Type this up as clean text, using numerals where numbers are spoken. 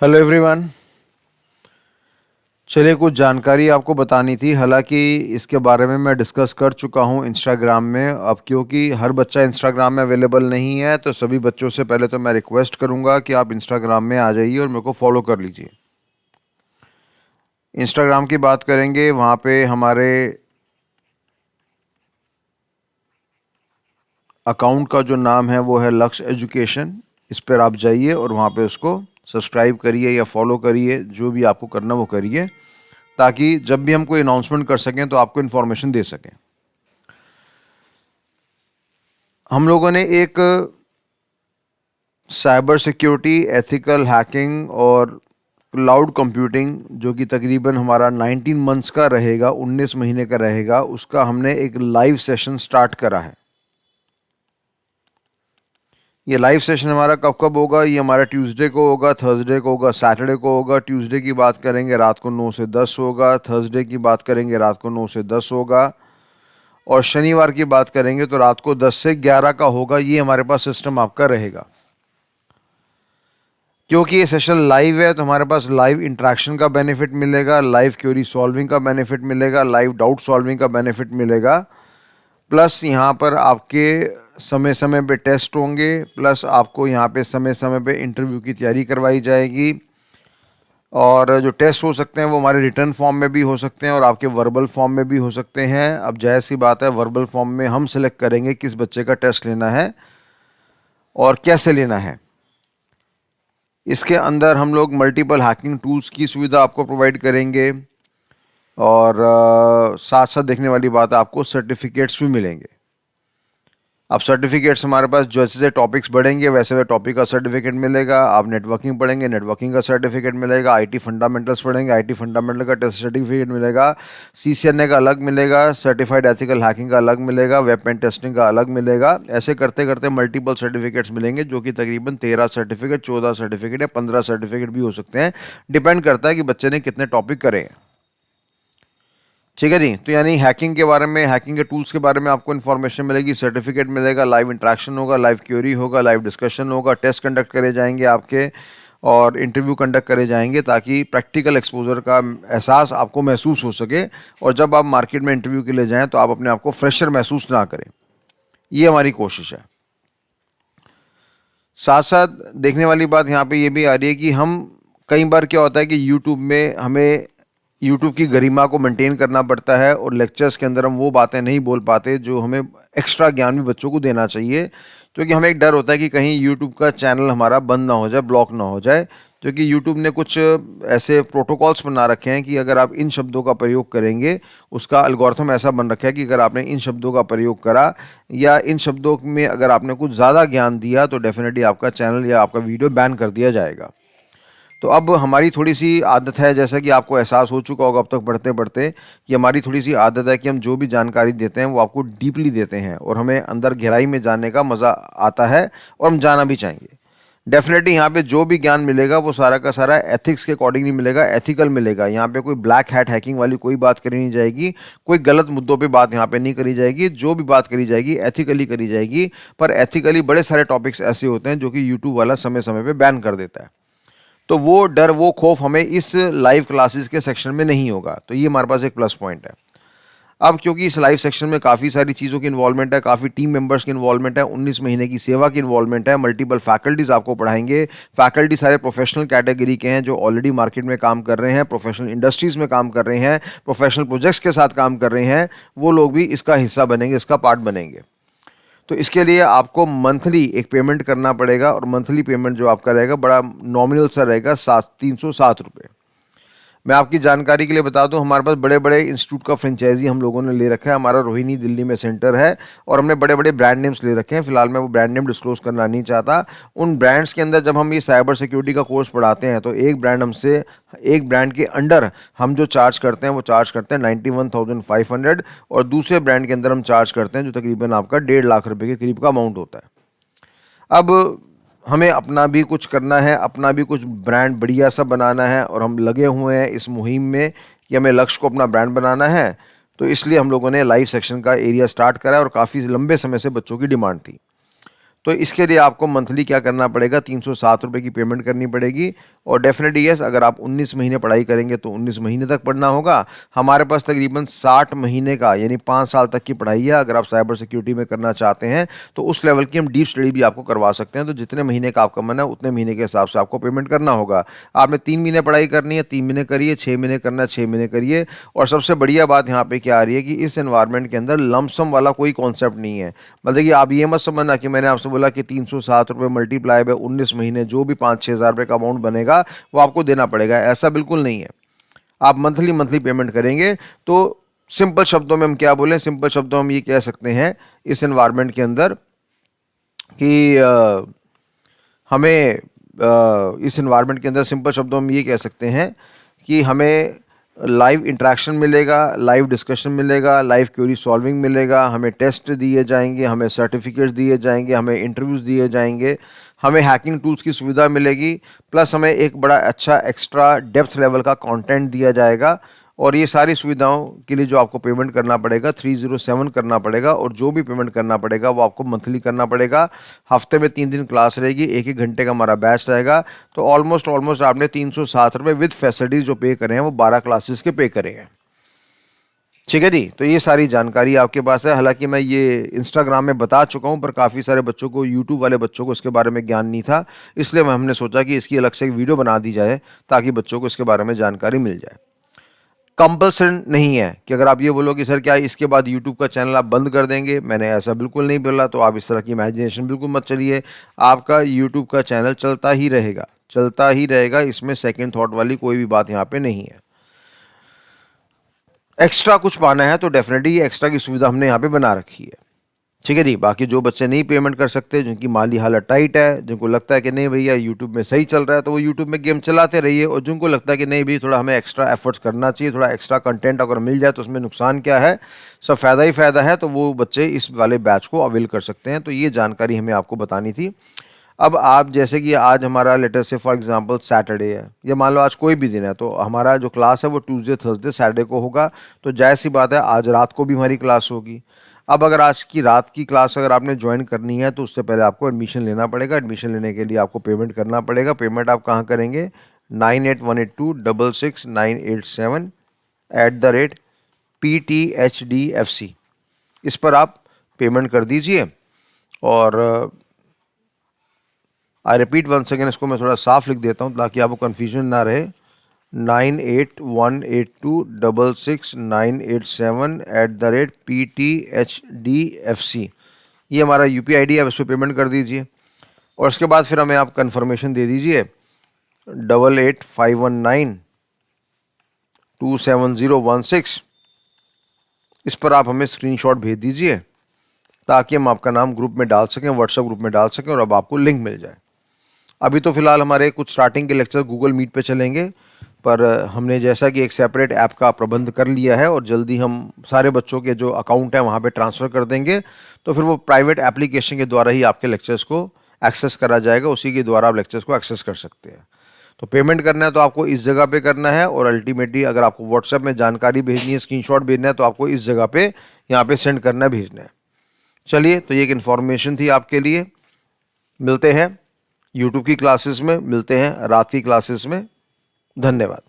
Hello everyone. चलिए कुछ जानकारी आपको बतानी थी। हालांकि इसके बारे में मैं डिस्कस कर चुका हूं इंस्टाग्राम में। अब क्योंकि हर बच्चा इंस्टाग्राम में अवेलेबल नहीं है तो सभी बच्चों से पहले तो मैं रिक्वेस्ट करूंगा कि आप इंस्टाग्राम में आ जाइए और मेरे को फॉलो कर लीजिए। इंस्टाग्राम की बात करेंगे, वहाँ पे हमारे अकाउंट का जो नाम है वो है लक्ष्य एजुकेशन। इस पर आप जाइए और वहाँ पे उसको सब्सक्राइब करिए या फॉलो करिए, जो भी आपको करना वो करिए, ताकि जब भी हम कोई अनाउंसमेंट कर सकें तो आपको इन्फॉर्मेशन दे सकें। हम लोगों ने एक साइबर सिक्योरिटी, एथिकल हैकिंग और क्लाउड कंप्यूटिंग, जो कि तकरीबन हमारा 19 मंथ्स का रहेगा, 19 महीने का रहेगा, उसका हमने एक लाइव सेशन स्टार्ट करा है। ये लाइव सेशन हमारा कब कब होगा? ये हमारा ट्यूसडे को होगा, थर्सडे को होगा, सैटरडे को होगा। ट्यूसडे की बात करेंगे रात को 9 से 10 होगा, थर्सडे की बात करेंगे रात को 9 से 10 होगा, और शनिवार की बात करेंगे तो रात को 10 से 11 का होगा। ये हमारे पास सिस्टम आपका रहेगा। क्योंकि ये सेशन लाइव है तो हमारे पास लाइव इंटरेक्शन का बेनिफिट मिलेगा, लाइव क्वेरी सॉल्विंग का बेनिफिट मिलेगा, लाइव डाउट सॉल्विंग का बेनिफिट मिलेगा। प्लस यहाँ पर आपके समय समय पे टेस्ट होंगे, प्लस आपको यहाँ पे समय समय पे इंटरव्यू की तैयारी करवाई जाएगी। और जो टेस्ट हो सकते हैं वो हमारे रिटर्न फॉर्म में भी हो सकते हैं और आपके वर्बल फॉर्म में भी हो सकते हैं। अब जाहिर सी बात है, वर्बल फॉर्म में हम सेलेक्ट करेंगे किस बच्चे का टेस्ट लेना है और कैसे लेना है। इसके अंदर हम लोग मल्टीपल हैकिंग टूल्स की सुविधा आपको प्रोवाइड करेंगे, और साथ साथ देखने वाली बात है, आपको सर्टिफिकेट्स भी मिलेंगे। अब सर्टिफिकेट्स हमारे पास जैसे जैसे टॉपिक्स बढ़ेंगे वैसे वैसे टॉपिक का सर्टिफिकेट मिलेगा। आप नेटवर्किंग पढ़ेंगे, नेटवर्किंग का सर्टिफिकेट मिलेगा। आईटी फंडामेंटल्स पढ़ेंगे, आईटी फंडामेंटल का टेस्ट सर्टिफिकेट मिलेगा। सीसीएनए का अलग मिलेगा, सर्टिफाइड एथिकल हैकिंग का अलग मिलेगा, वेब पेन टेस्टिंग का अलग मिलेगा। ऐसे करते करते मल्टीपल सर्टिफिकेट्स मिलेंगे, जो कि तकरीबन 13 सर्टिफिकेट, 14 सर्टिफिकेट या 15 सर्टिफिकेट भी हो सकते हैं। डिपेंड करता है कि बच्चे ने कितने टॉपिक करे हैं। ठीक है जी। तो यानी हैकिंग के बारे में, हैकिंग के टूल्स के बारे में आपको इन्फॉर्मेशन मिलेगी, सर्टिफिकेट मिलेगा, लाइव इंटरेक्शन होगा, लाइव क्वेरी होगा, लाइव डिस्कशन होगा, टेस्ट कंडक्ट करे जाएंगे आपके, और इंटरव्यू कंडक्ट करे जाएंगे, ताकि प्रैक्टिकल एक्सपोजर का एहसास आपको महसूस हो सके, और जब आप मार्केट में इंटरव्यू के लिए जाएं तो आप अपने आप को फ्रेशर महसूस ना करें। ये हमारी कोशिश है। साथ साथ देखने वाली बात यहाँ पे ये भी आ रही है कि हम, कई बार क्या होता है कि यूट्यूब में हमें यूट्यूब की गरिमा को मेंटेन करना पड़ता है, और लेक्चर्स के अंदर हम वो बातें नहीं बोल पाते जो हमें एक्स्ट्रा ज्ञान भी बच्चों को देना चाहिए। क्योंकि हमें एक डर होता है कि कहीं यूट्यूब का चैनल हमारा बंद ना हो जाए, ब्लॉक ना हो जाए। क्योंकि यूट्यूब ने कुछ ऐसे प्रोटोकॉल्स बना रखे हैं कि अगर आप इन शब्दों का प्रयोग करेंगे, उसका एल्गोरिथम ऐसा बन रखा है कि अगर आपने इन शब्दों का प्रयोग करा या इन शब्दों में अगर आपने कुछ ज़्यादा ज्ञान दिया तो डेफिनेटली आपका चैनल या आपका वीडियो बैन कर दिया जाएगा। तो अब हमारी थोड़ी सी आदत है, जैसा कि आपको एहसास हो चुका होगा अब तक पढ़ते पढ़ते, कि हमारी थोड़ी सी आदत है कि हम जो भी जानकारी देते हैं वो आपको डीपली देते हैं, और हमें अंदर गहराई में जानने का मज़ा आता है, और हम जाना भी चाहेंगे। डेफिनेटली यहाँ पे जो भी ज्ञान मिलेगा वो सारा का सारा एथिक्स के अकॉर्डिंगली मिलेगा, एथिकल मिलेगा। यहाँ पे कोई ब्लैक हैट हैकिंग वाली कोई बात करी नहीं जाएगी, कोई गलत मुद्दों पे बात यहाँ पे नहीं करी जाएगी। जो भी बात करी जाएगी एथिकली करी जाएगी। पर एथिकली बड़े सारे टॉपिक्स ऐसे होते हैं जो कि यूट्यूब वाला समय समय पे बैन कर देता है। तो वो डर, वो खौफ हमें इस लाइव क्लासेस के सेक्शन में नहीं होगा। तो ये हमारे पास एक प्लस पॉइंट है। अब क्योंकि इस लाइव सेक्शन में काफ़ी सारी चीज़ों की इन्वॉल्वमेंट है, काफ़ी टीम मेंबर्स की इन्वॉल्वमेंट है, 19 महीने की सेवा की इन्वॉल्वमेंट है, मल्टीपल फैकल्टीज आपको पढ़ाएंगे। फैकल्टी सारे प्रोफेशनल कैटेगरी के हैं, जो ऑलरेडी मार्केट में काम कर रहे हैं, प्रोफेशनल इंडस्ट्रीज़ में काम कर रहे हैं, प्रोफेशनल प्रोजेक्ट्स के साथ काम कर रहे हैं। वो लोग भी इसका हिस्सा बनेंगे, इसका पार्ट बनेंगे। तो इसके लिए आपको मंथली एक पेमेंट करना पड़ेगा, और मंथली पेमेंट जो आपका रहेगा बड़ा नॉमिनल सा रहेगा, 307 रुपये। मैं आपकी जानकारी के लिए बता दूं, हमारे पास बड़े बड़े इंस्टीट्यूट का फ्रेंचाइजी हम लोगों ने ले रखा है। हमारा रोहिणी दिल्ली में सेंटर है, और हमने बड़े बड़े ब्रांड नेम्स ले रखे हैं। फिलहाल मैं वो ब्रांड नेम डिस्क्लोज करना नहीं चाहता। उन ब्रांड्स के अंदर जब हम ये साइबर सिक्योरिटी का कोर्स पढ़ाते हैं तो एक ब्रांड के अंडर हम जो चार्ज करते हैं वो चार्ज करते हैं 91,500, और दूसरे ब्रांड के अंदर हम चार्ज करते हैं जो तकरीबन आपका 1.5 लाख रुपए के करीब का अमाउंट होता है। अब हमें अपना भी कुछ करना है, अपना भी कुछ ब्रांड बढ़िया सा बनाना है, और हम लगे हुए हैं इस मुहिम में कि हमें लक्ष्य को अपना ब्रांड बनाना है। तो इसलिए हम लोगों ने लाइव सेक्शन का एरिया स्टार्ट करा है, और काफ़ी लंबे समय से बच्चों की डिमांड थी। तो इसके लिए आपको मंथली क्या करना पड़ेगा, 307 रुपये की पेमेंट करनी पड़ेगी। और डेफिनेटली यस, अगर आप 19 महीने पढ़ाई करेंगे तो 19 महीने तक पढ़ना होगा। हमारे पास तकरीबन 60 महीने का यानी 5 साल तक की पढ़ाई है। अगर आप साइबर सिक्योरिटी में करना चाहते हैं तो उस लेवल की हम डीप स्टडी भी आपको करवा सकते हैं। तो जितने महीने का आपका मन है उतने महीने के हिसाब से आपको पेमेंट करना होगा। आपने 3 महीने पढ़ाई करनी है, 3 महीने करिए, 6 महीने करना है, 6 महीने करिए। और सबसे बढ़िया बात यहाँ पे क्या आ रही है कि इस एनवायरनमेंट के अंदर लमसम वाला कोई कॉन्सेप्ट नहीं है। मतलब कि आप ये मत समझना कि मैंने आपसे बोला कि 307 रुपये मल्टीप्लाई बाय 19 महीने जो भी 5-6 हज़ार रुपये का अमाउंट बनेगा वो आपको देना पड़ेगा, ऐसा बिल्कुल नहीं है। आप मंथली मंथली पेमेंट करेंगे। तो सिंपल शब्दों में हम क्या बोलें, सिंपल शब्दों में हम ये कह सकते हैं इस एनवायरनमेंट के अंदर कि हमें इस एनवायरनमेंट के अंदर सिंपल शब्दों में ये कह सकते हैं कि हमें लाइव इंटरेक्शन मिलेगा, लाइव डिस्कशन मिलेगा, लाइव क्वेरी सॉल्विंग मिलेगा, हमें टेस्ट दिए जाएंगे, हमें सर्टिफिकेट्स दिए जाएंगे, हमें इंटरव्यूज़ दिए जाएंगे, हमें हैकिंग टूल्स की सुविधा मिलेगी, प्लस हमें एक बड़ा अच्छा एक्स्ट्रा डेप्थ लेवल का कंटेंट दिया जाएगा। और ये सारी सुविधाओं के लिए जो आपको पेमेंट करना पड़ेगा 307 करना पड़ेगा। और जो भी पेमेंट करना पड़ेगा वो आपको मंथली करना पड़ेगा। हफ्ते में 3 दिन क्लास रहेगी, 1-1 घंटे का हमारा बैच रहेगा। तो ऑलमोस्ट आपने 307 रुपये विद फैसिलिटीज़ जो पे करें हैं वो 12 क्लासेस के पे करें हैं। ठीक है जी। तो ये सारी जानकारी आपके पास है। हालांकि मैं ये इंस्टाग्राम में बता चुका हूँ पर काफ़ी सारे बच्चों को, यूट्यूब वाले बच्चों को इसके बारे में ज्ञान नहीं था, इसलिए हमने सोचा कि इसकी अलग से एक वीडियो बना दी जाए ताकि बच्चों को इसके बारे में जानकारी मिल जाए। कंपल्सन नहीं है कि अगर आप ये बोलो कि सर क्या इसके बाद यूट्यूब का चैनल आप बंद कर देंगे, मैंने ऐसा बिल्कुल नहीं बोला। तो आप इस तरह की इमेजिनेशन बिल्कुल मत चलिए। आपका यूट्यूब का चैनल चलता ही रहेगा, चलता ही रहेगा। इसमें सेकंड थॉट वाली कोई भी बात यहाँ पे नहीं है। एक्स्ट्रा कुछ पाना है तो डेफिनेटली ये एक्स्ट्रा की सुविधा हमने यहाँ पे बना रखी है। ठीक है जी। बाकी जो बच्चे नहीं पेमेंट कर सकते, जिनकी माली हालत टाइट है, जिनको लगता है कि नहीं भैया यूट्यूब में सही चल रहा है, तो वो यूट्यूब में गेम चलाते रहिए। और जिनको लगता है कि नहीं भाई थोड़ा हमें एक्स्ट्रा एफर्ट्स करना चाहिए, थोड़ा एक्स्ट्रा कंटेंट अगर मिल जाए तो उसमें नुकसान क्या है, सब फ़ायदा ही फ़ायदा है, तो वो बच्चे इस वाले बैच को अवेल कर सकते हैं। तो ये जानकारी हमें आपको बतानी थी। अब आप जैसे कि आज हमारा लेटर से फॉर एग्जांपल सैटरडे है, या मान लो आज कोई भी दिन है, तो हमारा जो क्लास है वो ट्यूसडे थर्सडे सैटरडे को होगा। तो जाहिर सी बात है आज रात को भी हमारी क्लास होगी। अब अगर आज की रात की क्लास अगर आपने ज्वाइन करनी है तो उससे पहले आपको एडमिशन लेना पड़ेगा। एडमिशन लेने के लिए आपको पेमेंट करना पड़ेगा। पेमेंट आप कहाँ करेंगे, 9818266987@PTHDFC, इस पर आप पेमेंट कर दीजिए। और आई रिपीट वन सेकेंड, इसको मैं थोड़ा साफ लिख देता हूँ ताकि आपको कन्फ्यूजन ना रहे। 9818266987@PTHDFC, ये हमारा UPI ID है, आप इस पर पेमेंट कर दीजिए। और उसके बाद फिर हमें आप कंफर्मेशन दे दीजिए 8851927016, इस पर आप हमें स्क्रीनशॉट भेज दीजिए ताकि हम आपका नाम ग्रुप में डाल सकें, व्हाट्सएप ग्रुप में डाल सकें और अब आपको लिंक मिल जाए। अभी तो फिलहाल हमारे कुछ स्टार्टिंग के लेक्चर गूगल मीट पे चलेंगे, पर हमने जैसा कि एक सेपरेट ऐप का प्रबंध कर लिया है और जल्दी हम सारे बच्चों के जो अकाउंट है वहाँ पे ट्रांसफ़र कर देंगे। तो फिर वो प्राइवेट एप्लीकेशन के द्वारा ही आपके लेक्चर्स को एक्सेस करा जाएगा, उसी के द्वारा आप लेक्चर्स को एक्सेस कर सकते हैं। तो पेमेंट करना है तो आपको इस जगह पे करना है, और अल्टीमेटली अगर आपको व्हाट्सएप में जानकारी भेजनी है, स्क्रीनशॉट भेजना है, तो आपको इस जगह पे यहाँ पे सेंड करना है, भेजना है। चलिए, तो ये एक इन्फॉर्मेशन थी आपके लिए। मिलते हैं यूट्यूब की क्लासेस में, मिलते हैं रात की क्लासेस में। धन्यवाद।